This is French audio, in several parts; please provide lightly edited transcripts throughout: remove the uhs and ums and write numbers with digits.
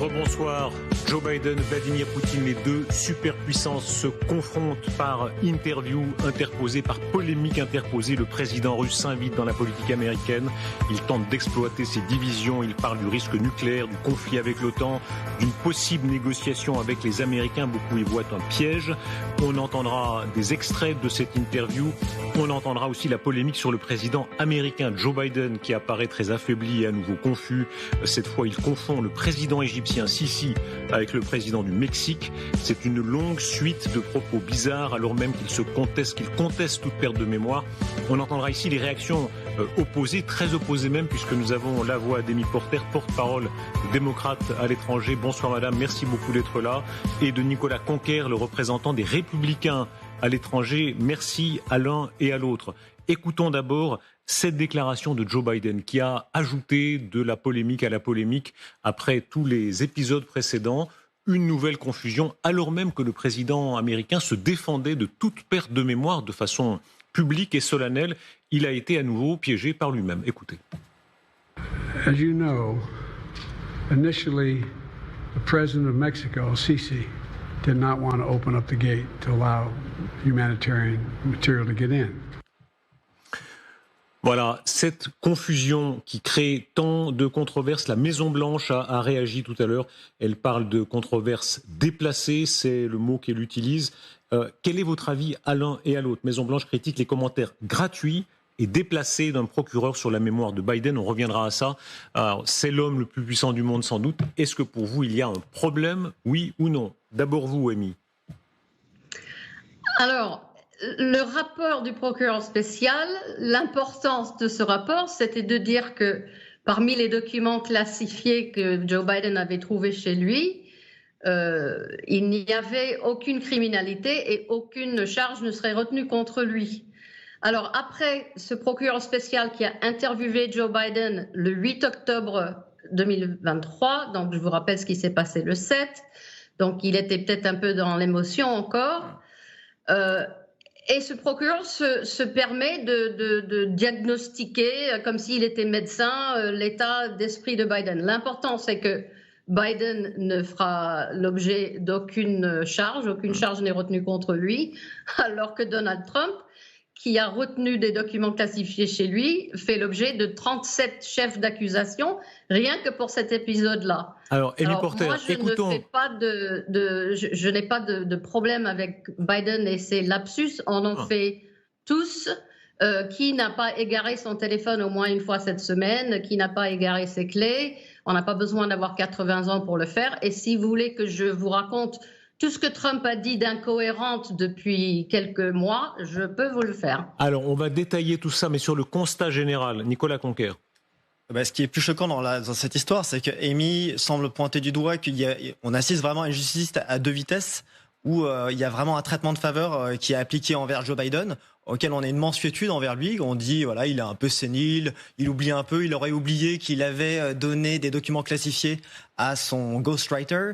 Rebonsoir. Joe Biden, Vladimir Poutine, les deux superpuissances se confrontent par interview interposée, par polémique interposée. Le président russe s'invite dans la politique américaine. Il tente d'exploiter ses divisions. Il parle du risque nucléaire, du conflit avec l'OTAN, d'une possible négociation avec les Américains. Beaucoup y voient un piège. On entendra des extraits de cette interview. On entendra aussi la polémique sur le président américain Joe Biden qui apparaît très affaibli et à nouveau confus. Cette fois, il confond le président égyptien Sisi avec le président du Mexique. C'est une longue suite de propos bizarres alors même qu'il conteste toute perte de mémoire. On entendra ici les réactions opposées, très opposées même, puisque nous avons la voix d'Amy Porter, porte-parole démocrate à l'étranger. Bonsoir madame, merci beaucoup d'être là. Et de Nicolas Conquer, le représentant des Républicains à l'étranger. Merci à l'un et à l'autre. Écoutons d'abord cette déclaration de Joe Biden qui a ajouté de la polémique à la polémique après tous les épisodes précédents. Une nouvelle confusion alors même que le président américain se défendait de toute perte de mémoire de façon publique et solennelle. Il a été à nouveau piégé par lui-même. Écoutez. As you know, initially the president of Mexico, Sisi, did not want to open up the gate to allow humanitarian material to get in. Voilà, cette confusion qui crée tant de controverses, la Maison-Blanche a réagi tout à l'heure. Elle parle de controverses déplacées, c'est le mot qu'elle utilise. Quel est votre avis à l'un et à l'autre ? Maison-Blanche critique les commentaires gratuits et déplacés d'un procureur sur la mémoire de Biden. On reviendra à ça. Alors, c'est l'homme le plus puissant du monde sans doute. Est-ce que pour vous, il y a un problème, oui ou non ? D'abord vous, Amy. Alors, le rapport du procureur spécial, l'importance de ce rapport, c'était de dire que parmi les documents classifiés que Joe Biden avait trouvés chez lui, il n'y avait aucune criminalité et aucune charge ne serait retenue contre lui. Alors après, ce procureur spécial qui a interviewé Joe Biden le 8 octobre 2023, donc je vous rappelle ce qui s'est passé le 7, donc il était peut-être un peu dans l'émotion encore, et ce procureur se permet de diagnostiquer, comme s'il était médecin, l'état d'esprit de Biden. L'important, c'est que Biden ne fera l'objet d'aucune charge n'est retenue contre lui, alors que Donald Trump, qui a retenu des documents classifiés chez lui, fait l'objet de 37 chefs d'accusation, rien que pour cet épisode-là. Alors, Amy Porter, moi, écoutons. Je n'ai pas de problème avec Biden et ses lapsus. On en fait tous. Qui n'a pas égaré son téléphone au moins une fois cette semaine, qui n'a pas égaré ses clés. On n'a pas besoin d'avoir 80 ans pour le faire. Et si vous voulez que je vous raconte tout ce que Trump a dit d'incohérente depuis quelques mois, je peux vous le faire. Alors, on va détailler tout ça, mais sur le constat général, Nicolas Conquer. Ce qui est plus choquant dans cette histoire, c'est que Amy semble pointer du doigt qu'on assiste vraiment à une justice à deux vitesses, où il y a vraiment un traitement de faveur qui est appliqué envers Joe Biden, auquel on a une mansuétude envers lui. On dit, voilà, il est un peu sénile, il oublie un peu, il aurait oublié qu'il avait donné des documents classifiés à son ghostwriter.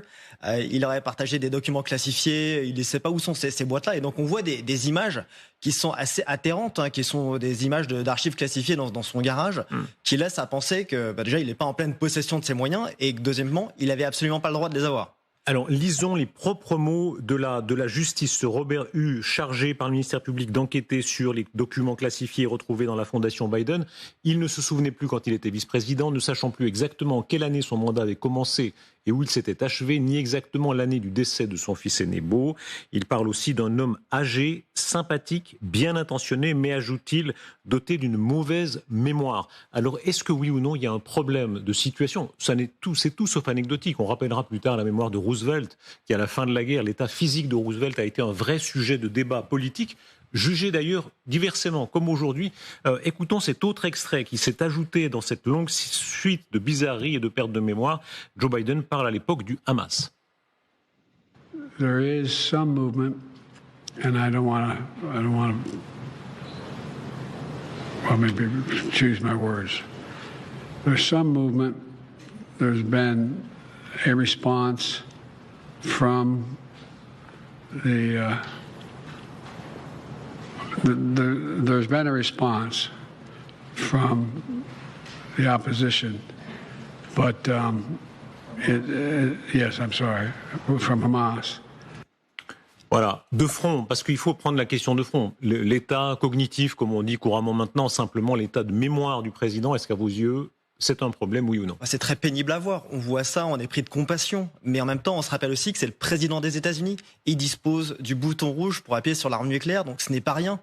Il aurait partagé des documents classifiés, il ne sait pas où sont ces boîtes-là. Et donc on voit des images qui sont assez atterrantes, qui sont des images d'archives classifiées dans son garage, qui laissent à penser que déjà il n'est pas en pleine possession de ses moyens et que deuxièmement, il n'avait absolument pas le droit de les avoir. Alors, lisons les propres mots de la justice. Ce Robert Hue, chargé par le ministère public d'enquêter sur les documents classifiés retrouvés dans la fondation Biden. Il ne se souvenait plus quand il était vice-président, ne sachant plus exactement en quelle année son mandat avait commencé et où il s'était achevé, ni exactement l'année du décès de son fils aîné Beau. Il parle aussi d'un homme âgé, sympathique, bien intentionné, mais, ajoute-t-il, doté d'une mauvaise mémoire. Alors, est-ce que oui ou non, il y a un problème de situation ? C'est tout sauf anecdotique. On rappellera plus tard la mémoire de Roosevelt, qui à la fin de la guerre, l'état physique de Roosevelt a été un vrai sujet de débat politique, jugé d'ailleurs diversement, comme aujourd'hui. Écoutons cet autre extrait qui s'est ajouté dans cette longue suite de bizarreries et de pertes de mémoire. Joe Biden parle à l'époque du Hamas. There is some movement, and I don't want to, well, maybe choose my words. There's some movement. There's been a response from there's been a response from the opposition, but Yes, I'm sorry, from Hamas. Voilà, de front, parce qu'il faut prendre la question de front. L'état cognitif, comme on dit couramment maintenant, simplement l'état de mémoire du président, est-ce qu'à vos yeux, c'est un problème, oui ou non? C'est très pénible à voir. On voit ça, on est pris de compassion. Mais en même temps, on se rappelle aussi que c'est le président des États-Unis. Il dispose du bouton rouge pour appuyer sur l'arme nucléaire, donc ce n'est pas rien.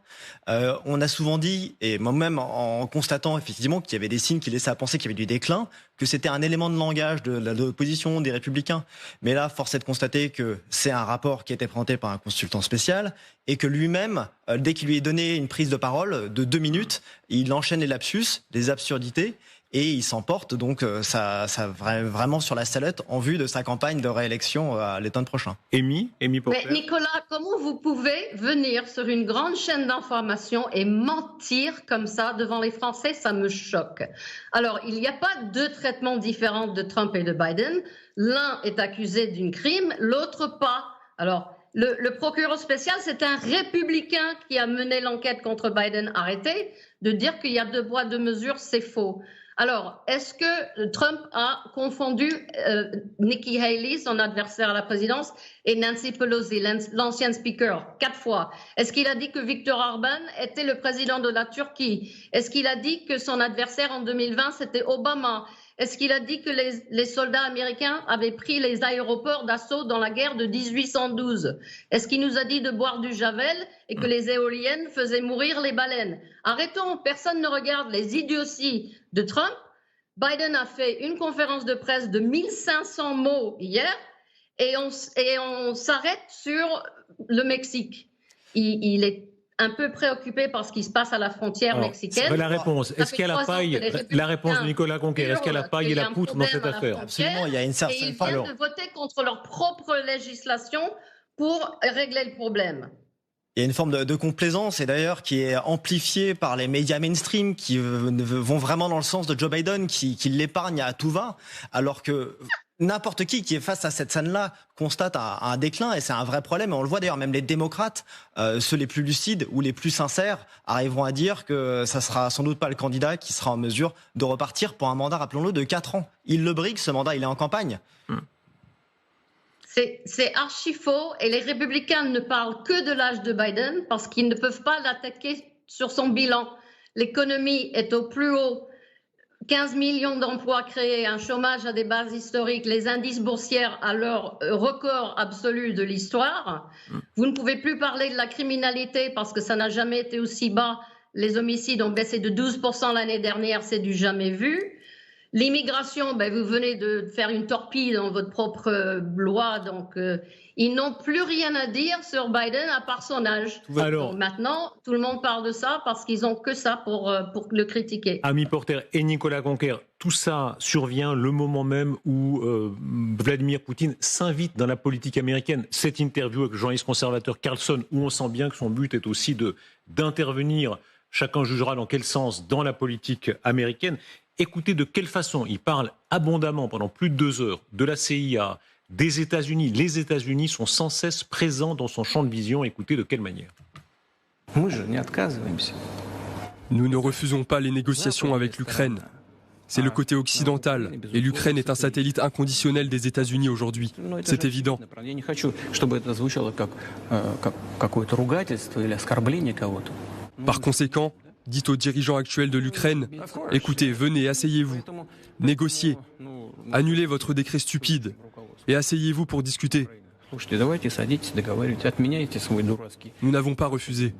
On a souvent dit, et moi-même en constatant effectivement qu'il y avait des signes qui laissaient à penser qu'il y avait du déclin, que c'était un élément de langage de l'opposition, des Républicains. Mais là, force est de constater que c'est un rapport qui a été présenté par un consultant spécial et que lui-même, dès qu'il lui est donné une prise de parole de 2 minutes, il enchaîne les lapsus, les absurdités. Et il s'emporte donc ça vraiment sur la sellette en vue de sa campagne de réélection à l'automne prochain. Amy Porter. Mais Nicolas, comment vous pouvez venir sur une grande chaîne d'information et mentir comme ça devant les Français? Ça me choque. Alors, il n'y a pas 2 traitements différents de Trump et de Biden. L'un est accusé d'un crime, l'autre pas. Alors, le procureur spécial, c'est un républicain qui a mené l'enquête contre Biden. Arrêtez de dire qu'il y a 2 poids, 2 mesures, c'est faux. Alors, est-ce que Trump a confondu Nikki Haley, son adversaire à la présidence, et Nancy Pelosi, l'ancienne speaker, 4 fois? Est-ce qu'il a dit que Viktor Orban était le président de la Turquie? Est-ce qu'il a dit que son adversaire en 2020, c'était Obama? Est-ce qu'il a dit que les soldats américains avaient pris les aéroports d'assaut dans la guerre de 1812? Est-ce qu'il nous a dit de boire du Javel et que les éoliennes faisaient mourir les baleines? Arrêtons, personne ne regarde les idioties de Trump. Biden a fait une conférence de presse de 1500 mots hier et on s'arrête sur le Mexique. Il est un peu préoccupé par ce qui se passe à la frontière mexicaine. La réponse, est-ce qu'il y a la paille? La réponse de Nicolas Conquer, est-ce qu'il y a la paille et la poutre dans cette affaire? Absolument, il y a une certaine... Et ils viennent de voter contre leur propre législation pour régler le problème. Il y a une forme de complaisance, et d'ailleurs qui est amplifiée par les médias mainstream qui vont vraiment dans le sens de Joe Biden, qui l'épargne à tout va, alors que n'importe qui est face à cette scène-là constate un déclin, et c'est un vrai problème. Et on le voit d'ailleurs, même les démocrates, ceux les plus lucides ou les plus sincères, arriveront à dire que ça sera sans doute pas le candidat qui sera en mesure de repartir pour un mandat, rappelons-le, de 4 ans. Il le brigue, ce mandat, il est en campagne. C'est archi faux, et les républicains ne parlent que de l'âge de Biden parce qu'ils ne peuvent pas l'attaquer sur son bilan. L'économie est au plus haut, 15 millions d'emplois créés, un chômage à des bases historiques, les indices boursiers à leur record absolu de l'histoire. Vous ne pouvez plus parler de la criminalité parce que ça n'a jamais été aussi bas. Les homicides ont baissé de 12% l'année dernière, c'est du jamais vu. L'immigration, vous venez de faire une torpille dans votre propre loi, donc ils n'ont plus rien à dire sur Biden à part son âge. Alors, donc maintenant, tout le monde parle de ça parce qu'ils n'ont que ça pour le critiquer. Amy Porter et Nicolas Conquer, tout ça survient le moment même où Vladimir Poutine s'invite dans la politique américaine. Cette interview avec le journaliste conservateur Carlson, où on sent bien que son but est aussi d'intervenir, chacun jugera dans quel sens, dans la politique américaine. Écoutez de quelle façon il parle abondamment pendant plus de 2 heures de la CIA, des États-Unis. Les États-Unis sont sans cesse présents dans son champ de vision. Écoutez de quelle manière. Nous ne refusons pas les négociations avec l'Ukraine. C'est le côté occidental, et l'Ukraine est un satellite inconditionnel des États-Unis aujourd'hui. C'est évident. Par conséquent, dites aux dirigeants actuels de l'Ukraine, écoutez, venez, asseyez-vous, négociez, annulez votre décret stupide et asseyez-vous pour discuter. Nous n'avons pas refusé.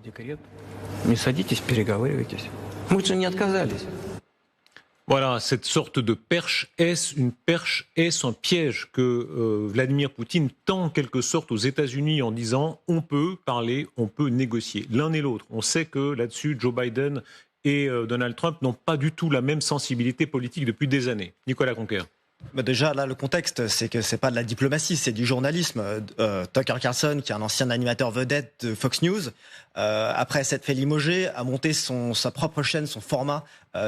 Voilà, cette sorte de perche, est-ce une perche, est-ce un piège que Vladimir Poutine tend en quelque sorte aux États-Unis en disant on peut parler, on peut négocier. L'un et l'autre. On sait que là-dessus, Joe Biden et Donald Trump n'ont pas du tout la même sensibilité politique depuis des années. Nicolas Conquer. Déjà, là, le contexte, c'est que c'est pas de la diplomatie, c'est du journalisme. Tucker Carlson, qui est un ancien animateur vedette de Fox News, après s'être fait limoger, a monté sa propre chaîne, son format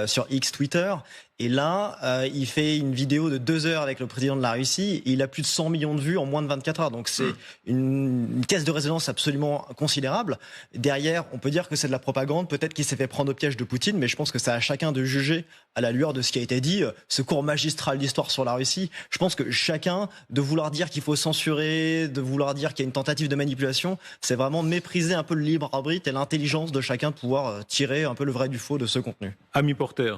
sur X Twitter. Et là, il fait une vidéo de 2 heures avec le président de la Russie. Et il a plus de 100 millions de vues en moins de 24 heures. Donc c'est une caisse de résonance absolument considérable. Derrière, on peut dire que c'est de la propagande. Peut-être qu'il s'est fait prendre au piège de Poutine, mais je pense que c'est à chacun de juger à la lueur de ce qui a été dit. Ce cours magistral d'histoire sur la Russie, je pense que chacun, de vouloir dire qu'il faut censurer, de vouloir dire qu'il y a une tentative de manipulation, c'est vraiment mépriser un peu le libre arbitre et l'intelligence de chacun de pouvoir tirer un peu le vrai du faux de ce contenu. Ami Porter.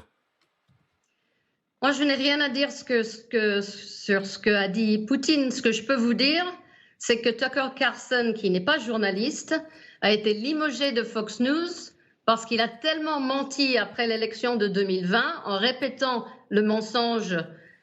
Moi, je n'ai rien à dire sur ce que a dit Poutine. Ce que je peux vous dire, c'est que Tucker Carlson, qui n'est pas journaliste, a été limogé de Fox News parce qu'il a tellement menti après l'élection de 2020 en répétant le mensonge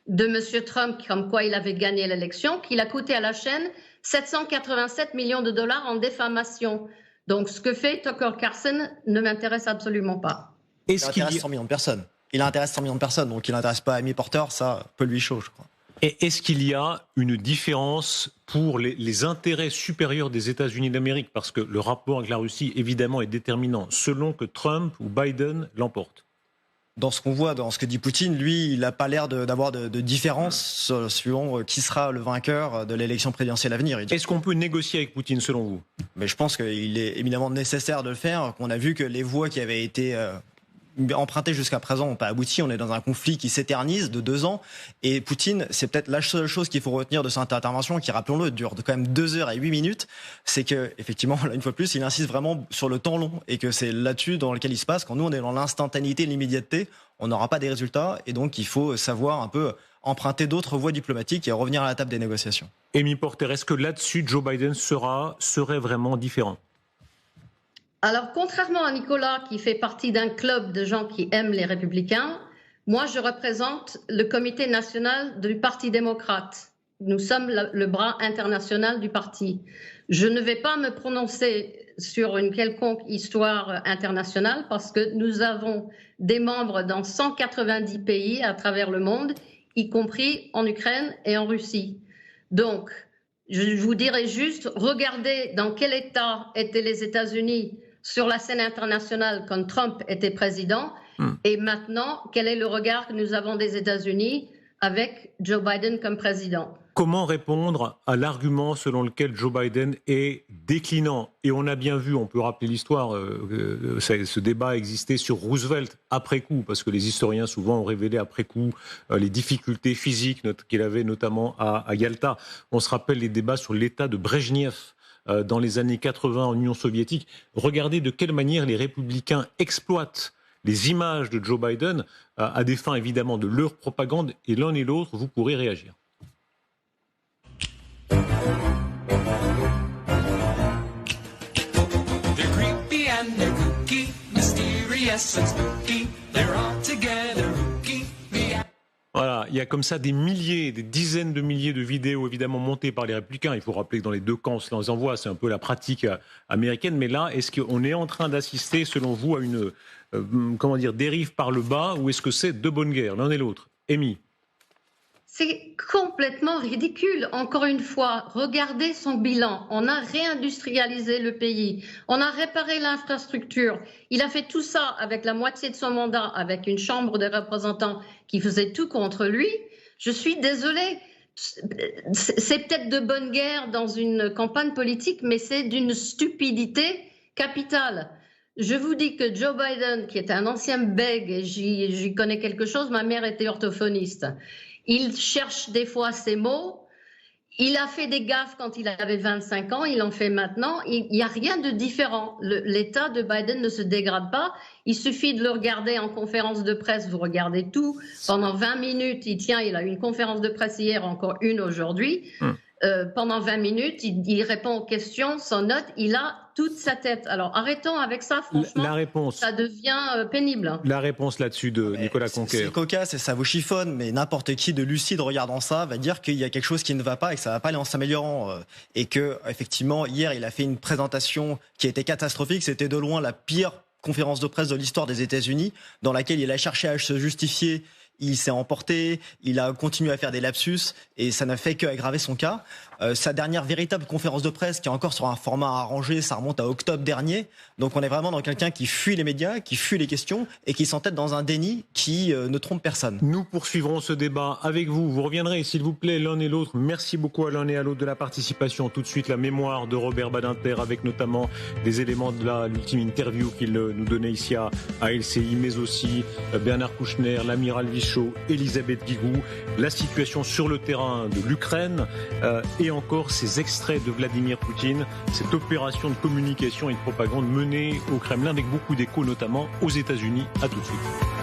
de M. Trump comme quoi il avait gagné l'élection, qu'il a coûté à la chaîne 787 millions de dollars en diffamation. Donc, ce que fait Tucker Carlson ne m'intéresse absolument pas. Est-ce qu'il intéresse 100 millions de personnes? Il intéresse 100 millions de personnes, donc il n'intéresse pas Amy Porter, ça peut lui chaud, je crois. Et est-ce qu'il y a une différence pour les intérêts supérieurs des États-Unis d'Amérique? Parce que le rapport avec la Russie, évidemment, est déterminant, selon que Trump ou Biden l'emportent. Dans ce qu'on voit, dans ce que dit Poutine, lui, il n'a pas l'air d'avoir de différence suivant qui sera le vainqueur de l'élection présidentielle à venir. Est-ce qu'on peut négocier avec Poutine, selon vous? Mais je pense qu'il est éminemment nécessaire de le faire, qu'on a vu que les voies qui avaient été empruntées jusqu'à présent n'ont pas abouti. On est dans un conflit qui s'éternise de 2 ans. Et Poutine, c'est peut-être la seule chose qu'il faut retenir de cette intervention, qui, rappelons-le, dure quand même 2 heures et 8 minutes. C'est que, effectivement, là, une fois de plus, il insiste vraiment sur le temps long. Et que c'est là-dessus dans lequel il se passe. Quand nous, on est dans l'instantanéité, l'immédiateté, on n'aura pas des résultats. Et donc, il faut savoir un peu emprunter d'autres voies diplomatiques et revenir à la table des négociations. Amy Porter, est-ce que là-dessus, Joe Biden serait vraiment différent? Alors, contrairement à Nicolas, qui fait partie d'un club de gens qui aiment les républicains, moi, je représente le comité national du Parti démocrate. Nous sommes le bras international du parti. Je ne vais pas me prononcer sur une quelconque histoire internationale parce que nous avons des membres dans 190 pays à travers le monde, y compris en Ukraine et en Russie. Donc, je vous dirais juste, regardez dans quel état étaient les États-Unis sur la scène internationale quand Trump était président et maintenant, quel est le regard que nous avons des États-Unis avec Joe Biden comme président. Comment répondre à l'argument selon lequel Joe Biden est déclinant? Et on a bien vu, on peut rappeler l'histoire, ce débat existait sur Roosevelt après coup, parce que les historiens souvent ont révélé après coup les difficultés physiques qu'il avait notamment à Yalta. On se rappelle les débats sur l'état de Brejnev dans les années 80 en Union soviétique. Regardez de quelle manière les républicains exploitent les images de Joe Biden à des fins évidemment de leur propagande, et l'un et l'autre, vous pourrez réagir. Voilà, il y a comme ça des milliers, des dizaines de milliers de vidéos évidemment montées par les républicains. Il faut rappeler que dans les 2 camps, on se les envoie, c'est un peu la pratique américaine. Mais là, est-ce qu'on est en train d'assister, selon vous, à une dérive par le bas, ou est-ce que c'est de bonne guerre, l'un et l'autre? Amy. C'est complètement ridicule. Encore une fois, regardez son bilan. On a réindustrialisé le pays. On a réparé l'infrastructure. Il a fait tout ça avec la moitié de son mandat, avec une chambre des représentants qui faisait tout contre lui. Je suis désolée. C'est peut-être de bonne guerre dans une campagne politique, mais c'est d'une stupidité capitale. Je vous dis que Joe Biden, qui est un ancien bègue, et j'y connais quelque chose, ma mère était orthophoniste. Il cherche des fois ses mots. Il a fait des gaffes quand il avait 25 ans, il en fait maintenant. Il n'y a rien de différent. L'état de Biden ne se dégrade pas. Il suffit de le regarder en conférence de presse. Vous regardez tout. Pendant 20 minutes, il a eu une conférence de presse hier, encore une aujourd'hui. Pendant 20 minutes, il répond aux questions, sans note, il a toute sa tête. Alors arrêtons avec ça, franchement, ça devient pénible. La réponse là-dessus de Nicolas Conquer. C'est cocasse et ça vous chiffonne, mais n'importe qui de lucide regardant ça va dire qu'il y a quelque chose qui ne va pas et que ça ne va pas aller en s'améliorant. Et que, effectivement, hier, il a fait une présentation qui était catastrophique. C'était de loin la pire conférence de presse de l'histoire des États-Unis, dans laquelle il a cherché à se justifier. il s'est emporté, il a continué à faire des lapsus et ça n'a fait qu'aggraver son cas. Sa dernière véritable conférence de presse, qui est encore sur un format arrangé, ça remonte à octobre dernier. Donc on est vraiment dans quelqu'un qui fuit les médias, qui fuit les questions et qui s'entête dans un déni qui ne trompe personne. Nous poursuivrons ce débat avec vous. Vous reviendrez, s'il vous plaît, l'un et l'autre. Merci beaucoup à l'un et à l'autre de la participation. Tout de suite, la mémoire de Robert Badinter, avec notamment des éléments de l'ultime interview qu'il nous donnait ici à LCI, mais aussi Bernard Kouchner, l'amiral Vichot, Elisabeth Guigou, la situation sur le terrain de l'Ukraine et encore ces extraits de Vladimir Poutine, cette opération de communication et de propagande menée au Kremlin avec beaucoup d'écho, notamment aux États-Unis. À tout de suite.